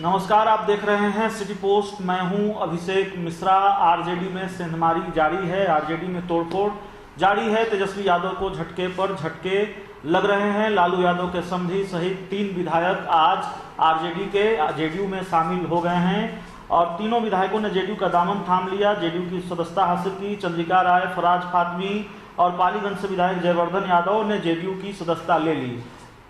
नमस्कार, आप देख रहे हैं सिटी पोस्ट। मैं हूं अभिषेक मिश्रा। आरजेडी में सेंधमारी जारी है, आरजेडी में तोड़फोड़ जारी है। तेजस्वी यादव को झटके पर झटके लग रहे हैं। लालू यादव के समधी सहित 3 विधायक आज आरजेडी के जेडीयू में शामिल हो गए हैं और तीनों विधायकों ने जेडीयू का दामन थाम लिया। जेडीयू की सदस्यता हासिल की। चंद्रिका राय, फराज फातमी और पालीगंज से विधायक जयवर्धन यादव ने जेडीयू की सदस्यता ले ली।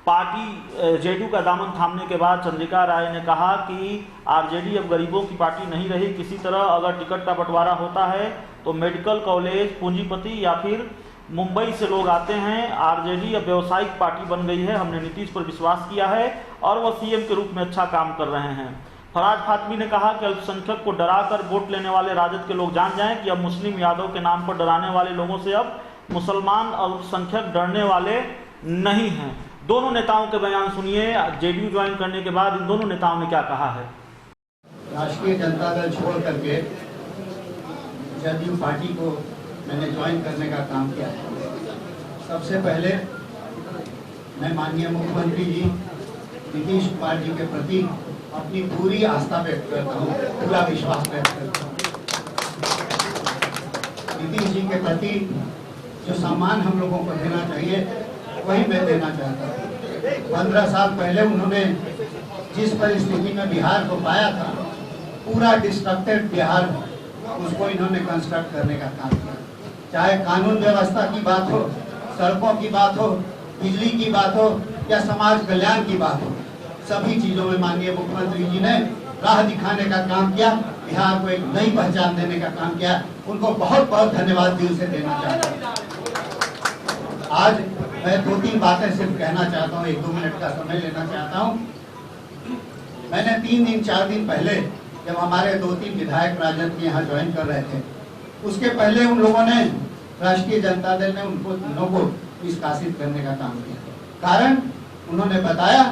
पार्टी जेडीयू का दामन थामने के बाद चंद्रिका राय ने कहा कि आरजेडी अब गरीबों की पार्टी नहीं रही। किसी तरह अगर टिकट का बंटवारा होता है तो मेडिकल कॉलेज, पूंजीपति या फिर मुंबई से लोग आते हैं। आरजेडी अब व्यावसायिक पार्टी बन गई है। हमने नीतीश पर विश्वास किया है और वह सीएम के रूप में अच्छा काम कर रहे हैं। फराज फातमी ने कहा कि अल्पसंख्यक को डराकर वोट लेने वाले राजद के लोग जान जाएं कि अब मुस्लिम यादव के नाम पर डराने वाले लोगों से अब मुसलमान अल्पसंख्यक डरने वाले नहीं हैं। दोनों नेताओं के बयान सुनिए। जेडीयू ज्वाइन करने के बाद इन दोनों नेताओं ने क्या कहा है। राष्ट्रीय जनता दल छोड़ करके जेडीयू पार्टी को मैंने ज्वाइन करने का काम किया है। सबसे पहले मैं माननीय मुख्यमंत्री जी नीतीश कुमार जी के प्रति अपनी पूरी आस्था व्यक्त करता हूँ, पूरा विश्वास व्यक्त करता हूँ। नीतीश जी के प्रति जो सम्मान हम लोगों को देना चाहिए वही मैं देना चाहता हूँ। 15 साल पहले उन्होंने जिस परिस्थिति में बिहार को पाया था, पूरा डिस्ट्रक्टेड बिहार, उसको इन्होंने कंस्ट्रक्ट करने का काम किया। चाहे कानून व्यवस्था की बात हो, सड़कों की बात हो, बिजली की बात हो या समाज कल्याण की बात हो, सभी चीजों में माननीय मुख्यमंत्री जी ने राह दिखाने का काम किया, बिहार को एक नई पहचान देने का काम किया। उनको बहुत बहुत धन्यवाद दिल से देना चाहता हूँ। आज मैं 2-3 बातें सिर्फ कहना चाहता हूँ, 1-2 मिनट का समय लेना चाहता हूँ। मैंने 3-4 दिन पहले जब हमारे 2-3 विधायक राजद के यहाँ ज्वाइन कर रहे थे, उसके पहले उन लोगों ने राष्ट्रीय जनता दल ने उनको तीनों को निष्कासित करने का काम किया। कारण उन्होंने बताया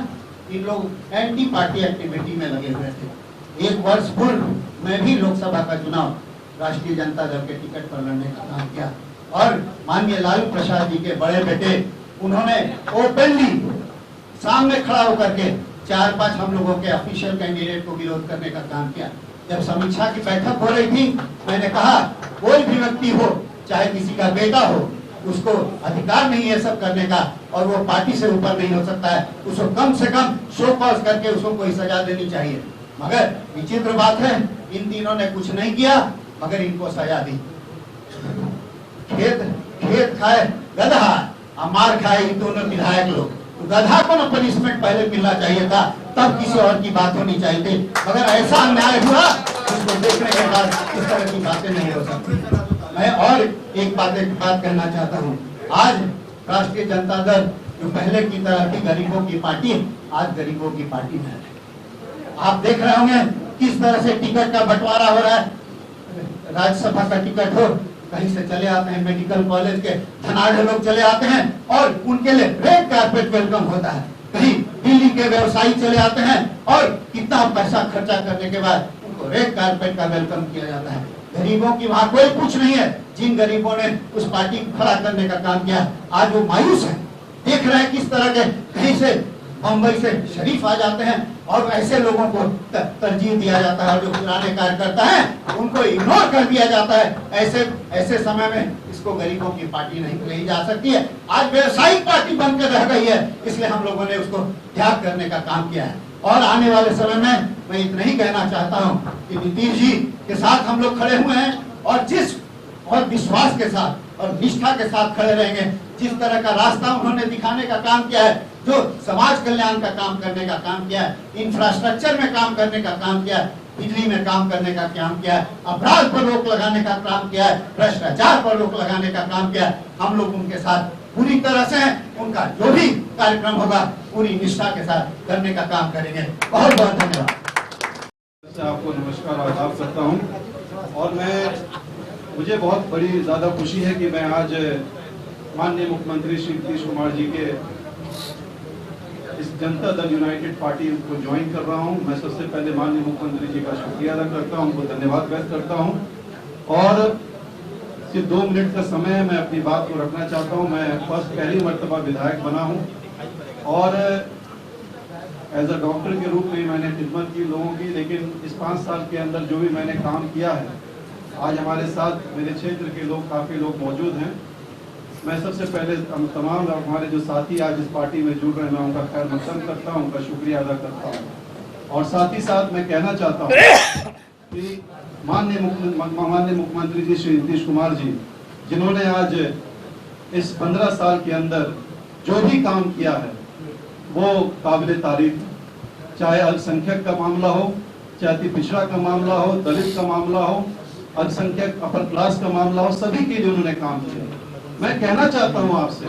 इन लोग एंटी पार्टी एक्टिविटी में लगे हुए थे। 1 वर्ष पूर्व मैं भी लोकसभा का चुनाव राष्ट्रीय जनता दल के टिकट पर लड़ने का काम किया और माननीय लालू प्रसाद जी के बड़े बेटे उन्होंने ओपनली सामने खड़ा होकर के 4-5 हम लोगों के ऑफिशियल कैंडिडेट को विरोध करने का काम किया। जब समीक्षा की बैठक हो रही थी, मैंने कहा कोई भी व्यक्ति हो, चाहे किसी का बेटा हो, उसको अधिकार नहीं है सब करने का और वो पार्टी से ऊपर नहीं हो सकता है। उसको कम से कम शो कॉज करके उसको कोई सजा देनी चाहिए। मगर विचित्र बात है, इन तीनों ने कुछ नहीं किया मगर इनको सजा दी। खेत खाए गधा और मार खाए इन दोनों विधायक लोग। तो गधा को न पनिशमेंट पहले मिलना चाहिए था, तब किसी और की बात होनी चाहिए थी। मगर ऐसा अन्याय हुआ, उसको देखने के बाद इस तरह की बातें नहीं हो सकती। मैं और एक बात कहना चाहता हूँ। आज राष्ट्रीय जनता दल जो पहले की तरह थी गरीबों की पार्टी, आज गरीबों की पार्टी में है। आप देख रहे होंगे किस तरह से टिकट का बंटवारा हो रहा है। राज्यसभा का टिकट हो, कहीं से चले आते हैं, मेडिकल कॉलेज के धनाढ़ लोग चले आते हैं और उनके लिए रेड कारपेट वेलकम होता है। कहीं दिल्ली के व्यवसायी चले आते हैं और कितना पैसा खर्चा करने के बाद उनको रेड कारपेट का वेलकम किया जाता है। गरीबों की वहां कोई कुछ नहीं है। जिन गरीबों ने उस पार्टी को खड़ा करने का काम किया, आज वो मायूस है। देख रहे हैं किस तरह के कहीं से मुंबई से शरीफ आ जाते हैं और ऐसे लोगों को तरजीह दिया जाता है। जो पुराने कार्यकर्ता हैं उनको इग्नोर कर दिया जाता है। ऐसे समय में इसको गरीबों की पार्टी नहीं कही जा सकती है। आज व्यवसायिक पार्टी बनकर रह गई है, इसलिए हम लोगों ने उसको त्याग करने का काम किया है। और आने वाले समय में मैं इतना ही कहना चाहता हूँ कि नीतीश जी के साथ हम लोग खड़े हुए हैं और जिस और विश्वास के साथ और निष्ठा के साथ खड़े रहेंगे। जिस तरह का रास्ता उन्होंने दिखाने का काम किया है, जो समाज कल्याण का काम करने का काम किया है, इंफ्रास्ट्रक्चर में काम करने का काम किया है, बिजली में काम करने का काम किया है, अपराध पर रोक लगाने का काम किया है, भ्रष्टाचार पर रोक लगाने का काम किया है, हम लोग उनके साथ पूरी तरह से उनका जो भी कार्यक्रम होगा पूरी निष्ठा के साथ करने का काम करेंगे। बहुत बहुत धन्यवाद। आपको नमस्कार आदाब करता हूं और मुझे बहुत बड़ी ज़्यादा खुशी है कि मैं आज माननीय मुख्यमंत्री श्री नीतीश कुमार जी के इस जनता दल यूनाइटेड पार्टी को ज्वाइन कर रहा हूं। मैं सबसे पहले माननीय मुख्यमंत्री जी का शुक्रिया अदा करता हूं, उनको धन्यवाद व्यक्त करता हूं और सिर्फ 2 मिनट का समय मैं अपनी बात को रखना चाहता हूं। मैं पहली मर्तबा विधायक बना हूं और एज अ डॉक्टर के रूप में मैंने खिदमत की लोगों की, लेकिन इस 5 साल के अंदर जो भी मैंने काम किया है, आज हमारे साथ मेरे क्षेत्र के लोग काफ़ी लोग मौजूद हैं। मैं सबसे पहले तमाम हमारे जो साथी आज इस पार्टी में जुड़ रहे हैं, मैं उनका खैर मकदम करता हूँ, उनका शुक्रिया अदा करता हूँ। और साथ ही साथ मैं कहना चाहता हूँ कि माननीय मुख्यमंत्री जी श्री नीतीश कुमार जी, जिन्होंने आज इस 15 साल के अंदर जो भी काम किया है वो काबिल तारीफ, चाहे अल्पसंख्यक का मामला हो, चाहे अति पिछड़ा का मामला हो, दलित का मामला हो, अल्पसंख्यक अपर क्लास का मामला हो, सभी के लिए उन्होंने काम किया। मैं कहना चाहता हूं आपसे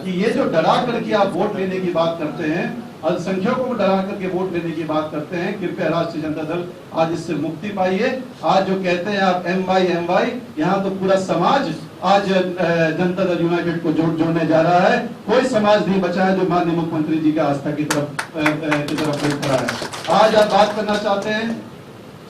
कि ये जो डरा करके आप वोट लेने की बात करते हैं, अल्पसंख्यकों को डरा करके वोट लेने की बात करते हैं, कृपया राष्ट्रीय जनता दल आज इससे मुक्ति पाइए। आज जो कहते हैं आप MY यहाँ तो पूरा समाज आज जनता दल यूनाइटेड को जोड़ने जा रहा है। कोई समाज नहीं बचा है जो माननीय मुख्यमंत्री जी का आस्था की तरफ बढ़ रहा है। आज आप बात करना चाहते हैं,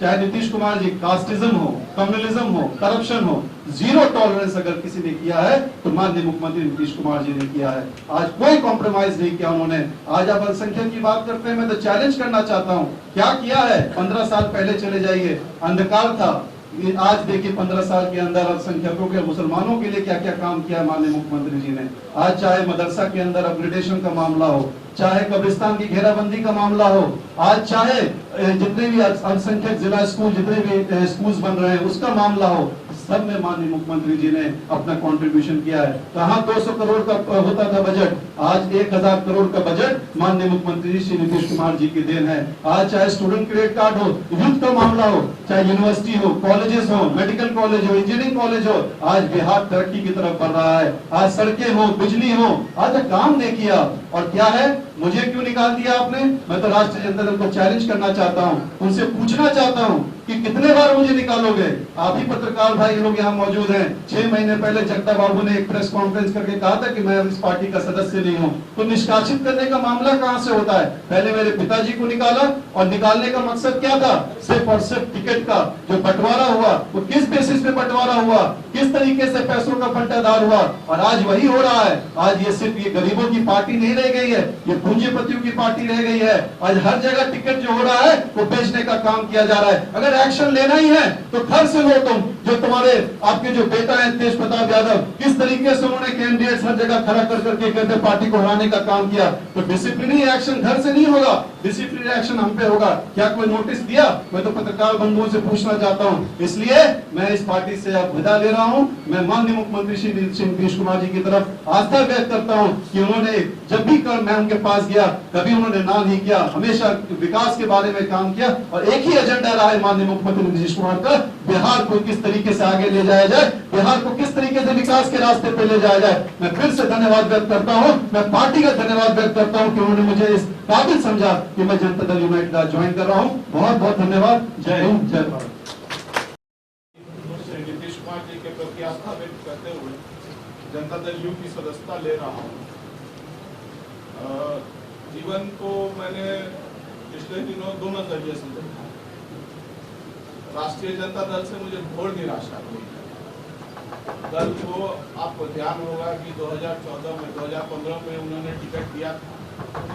चाहे नीतीश कुमार जी, कास्टिज्म हो, कम्युनलिज्म हो, करप्शन हो, जीरो टॉलरेंस अगर किसी ने किया है तो माननीय मुख्यमंत्री नीतीश कुमार जी ने किया है। आज कोई कॉम्प्रोमाइज नहीं किया उन्होंने। आज आप अल्पसंख्यक की बात करते हैं, मैं तो चैलेंज करना चाहता हूं, क्या किया है? 15 साल पहले चले जाइए, अंधकार था। आज देखिए 15 साल के अंदर अल्पसंख्यकों के, मुसलमानों के लिए क्या क्या काम किया माननीय मुख्यमंत्री जी ने। आज चाहे मदरसा के अंदर अपग्रेडेशन का मामला हो, चाहे कब्रिस्तान की घेराबंदी का मामला हो, आज चाहे जितने भी अल्पसंख्यक जिला स्कूल, जितने भी स्कूल्स बन रहे हैं उसका मामला हो, सब में माननीय मुख्यमंत्री जी ने अपना कंट्रीब्यूशन किया है। कहां 200 करोड़ का होता था बजट, आज 1000 करोड़ का बजट माननीय मुख्यमंत्री श्री नीतीश कुमार जी की देन है। आज चाहे स्टूडेंट क्रेडिट कार्ड हो, यूथ का मामला हो, चाहे यूनिवर्सिटी हो, कॉलेजेस हो, मेडिकल कॉलेज हो, इंजीनियरिंग कॉलेज हो, आज बिहार तरक्की की तरफ बढ़ रहा है। आज सड़कें हो, बिजली हो, आज काम नहीं किया। और क्या है, मुझे क्यों निकाल दिया आपने? मैं तो राष्ट्रीय जनता दल को चैलेंज करना चाहता हूं, उनसे पूछना चाहता हूं कि कितने बार मुझे निकालोगे? आप ही पत्रकार भाई लोग यहाँ मौजूद हैं। 6 महीने पहले जगता बाबू ने एक प्रेस कॉन्फ्रेंस करके कहा था कि मैं इस पार्टी का सदस्य नहीं हूँ। तो निष्कासित करने का मामला कहाँ से होता है? पहले मेरे पिताजी को निकाला, और निकालने का मकसद क्या था? सिर्फ और सिर्फ टिकट का जो बंटवारा हुआ, वो किस बेसिस पे बंटवारा हुआ, किस तरीके से पैसों का बंटाधार हुआ, और आज वही हो रहा है। आज ये सिर्फ ये गरीबों की पार्टी नहीं रह गई है, ये पूंजीपतियों की पार्टी रह गई है। आज हर जगह टिकट जो हो रहा है वो बेचने का काम किया जा रहा है। अगर एक्शन लेना ही है तो घर से लो तुम। जो तुम्हारे आपके जो बेटा है तेज प्रताप यादव, किस तरीके से उन्होंने कैंडिडेट्स हर जगह खड़ा कर करके कहते पार्टी को हराने का काम किया। तो डिसिप्लिनरी एक्शन घर से नहीं होगा, डिसिप्लिनरी एक्शन हम पे होगा। क्या कोई नोटिस दिया? मैं तो पत्रकार बंधुओं से पूछना चाहता हूं। इसलिए मैं इस पार्टी से अब विदा ले रहा हूं। मैं माननीय मुख्यमंत्री श्री नीतीश कुमार जी की तरफ आस्था व्यक्त करता हूं कि उन्होंने जब भी मैं उनके पास गया कभी उन्होंने ना नहीं किया, हमेशा विकास के बारे में काम किया। और एक ही एजेंडा रहा है माननीय मुख्यमंत्री नीतीश कुमार का, बिहार को किस तरीके से आगे ले जाया जाए, बिहार को किस तरीके से विकास के रास्ते पे ले जाया जाए। मैं फिर से धन्यवाद व्यक्त करता हूं, मैं पार्टी का धन्यवाद व्यक्त करता हूं कि उन्होंने मुझे इस काबिल समझा कि मैं जनता दल यूनाइटेड का ज्वाइन कर रहा हूं। बहुत बहुत धन्यवाद। जय हिंद, जय भारत। नीतीश कुमार जी के प्रति आस्था व्यक्त करते हुए जनता दल यू की सदस्यता ले रहा हूं। जीवन को मैंने पिछले दिनों दो नजरिए से देखा। राष्ट्रीय जनता दल से मुझे घोर निराशा हुई। दल को आपको ध्यान होगा कि 2014 में 2015 में उन्होंने टिकट दिया था,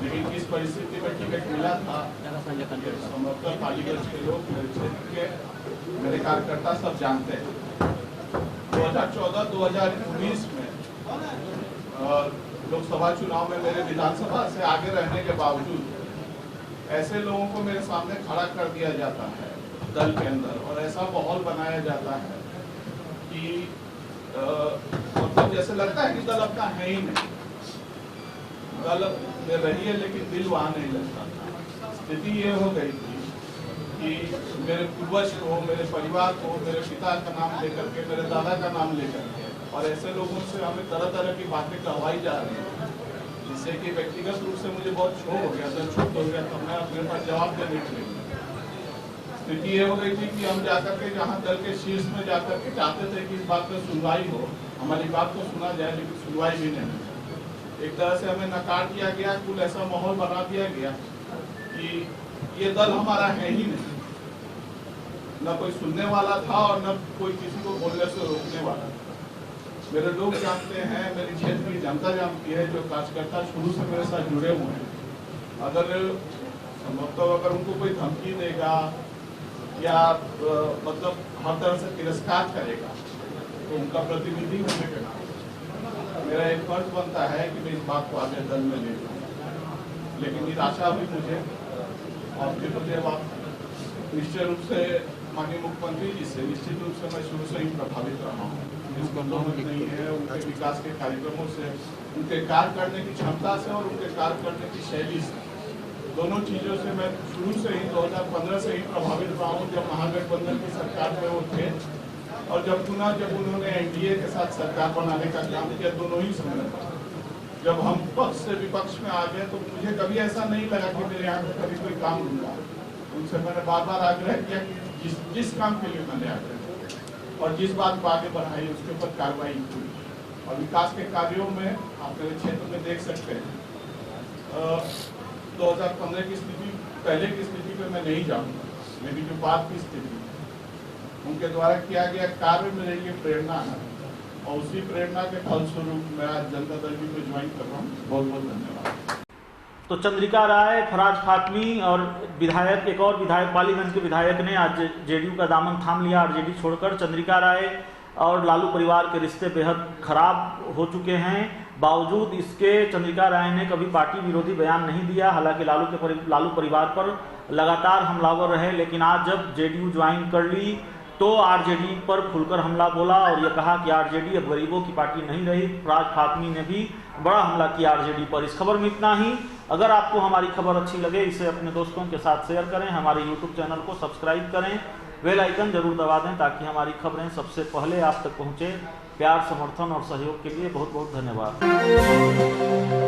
लेकिन किस परिस्थिति में टिकट मिला था संभवतः कालीगंज के लोग, मेरे क्षेत्र के मेरे कार्यकर्ता सब जानते हैं। 2014-2019 में लोकसभा चुनाव में मेरे विधानसभा से आगे रहने के बावजूद ऐसे लोगों को मेरे सामने खड़ा कर दिया जाता है दल के अंदर, और ऐसा माहौल बनाया जाता है कि मतलब जैसे लगता है कि दल अपना है ही नहीं। दल में रही है लेकिन दिल वहां नहीं लगता था। स्थिति ये हो गई थी कि मेरे पूर्वज को, मेरे परिवार को, मेरे पिता का नाम लेकर के, मेरे दादा का नाम लेकर के, और ऐसे लोगों से हमें तरह तरह की बातें कहवाई जा रही है, जिससे कि व्यक्तिगत रूप से मुझे बहुत क्षोभ हो गया, दिल क्षुब्ध हो गया। तो मैं अपने पास जवाब देने के लिए स्थिति ये हो गई थी कि हम जाकर के जहाँ दल के शीर्ष में जाकर के चाहते थे कि इस बात पर सुनवाई हो, हमारी बात को सुना जाए, लेकिन सुनवाई भी नहीं। एक तरह से हमें नकार दिया गया, कुल ऐसा माहौल बना दिया गया कि ये दल हमारा है ही नहीं। न कोई सुनने वाला था और न कोई किसी को बोलने से रोकने वाला था। मेरे लोग जानते हैं, मेरी क्षेत्र की जनता जानती है, जो कार्यकर्ता शुरू से मेरे साथ जुड़े हुए हैं। अगर संभवतः अगर उनको कोई धमकी देगा या मतलब हर तरह से तिरस्कार करेगा तो उनका प्रतिनिधि होने के नाते मेरा एक फर्ज बनता है कि मैं इस बात को आगे दल में ले जाऊँ। लेकिन निराशा हुई मुझे, और फिर मुझे निश्चय रूप से माननीय मुख्यमंत्री जी से निश्चित रूप से मैं शुरू से ही प्रभावित रहा हूँ। इसको नहीं है उनके विकास के कार्यक्रमों से, उनके कार्य करने की क्षमता से और उनके कार्य करने की शैली से, दोनों चीजों से मैं शुरू से ही 2015 से ही प्रभावित रहा हूँ, जब महागठबंधन की सरकार में वो थे और जब उन्होंने एनडीए के साथ सरकार बनाने का काम किया, दोनों ही समय पर जब हम पक्ष से विपक्ष में आ गए तो मुझे कभी ऐसा नहीं लगा कि मेरे यहाँ कभी कोई काम होगा। उनसे मैंने बार बार आग्रह किया कि जिस काम के लिए मैंने आग्रह किया और जिस बात को आगे बढ़ाई उसके ऊपर कार्रवाई हुई। और विकास के कार्यों में आप मेरे क्षेत्र में देख सकते हैं 2015 की स्थिति, पहले की स्थिति पे मैं नहीं जाऊंगा, लेकिन जो बाद की स्थिति उनके द्वारा किया गया कार्य मेरे लिए प्रेरणा है और उसी प्रेरणा के फलस्वरूप मैं आज जनता दल में ज्वाइन कर रहा हूँ। बहुत बहुत धन्यवाद। तो चंद्रिका राय, फराज फातमी और विधायक, एक और विधायक पालीगंज के विधायक ने आज जेडीयू का दामन थाम लिया, आरजेडी छोड़कर। चंद्रिका राय और लालू परिवार के रिश्ते बेहद खराब हो चुके हैं। बावजूद इसके चंद्रिका राय ने कभी पार्टी विरोधी बयान नहीं दिया। हालांकि लालू परिवार पर लगातार हमलावर रहे, लेकिन आज जब जेडीयू ज्वाइन कर ली तो आरजेडी पर खुलकर हमला बोला और यह कहा कि आरजेडी अब गरीबों की पार्टी नहीं रही। फराज फातमी ने भी बड़ा हमला किया आरजेडी पर। इस खबर में इतना ही। अगर आपको हमारी खबर अच्छी लगे इसे अपने दोस्तों के साथ शेयर करें, हमारे यूट्यूब चैनल को सब्सक्राइब करें, बेल आइकन जरूर दबा दें ताकि हमारी खबरें सबसे पहले आप तक पहुंचे। प्यार, समर्थन और सहयोग के लिए बहुत बहुत धन्यवाद।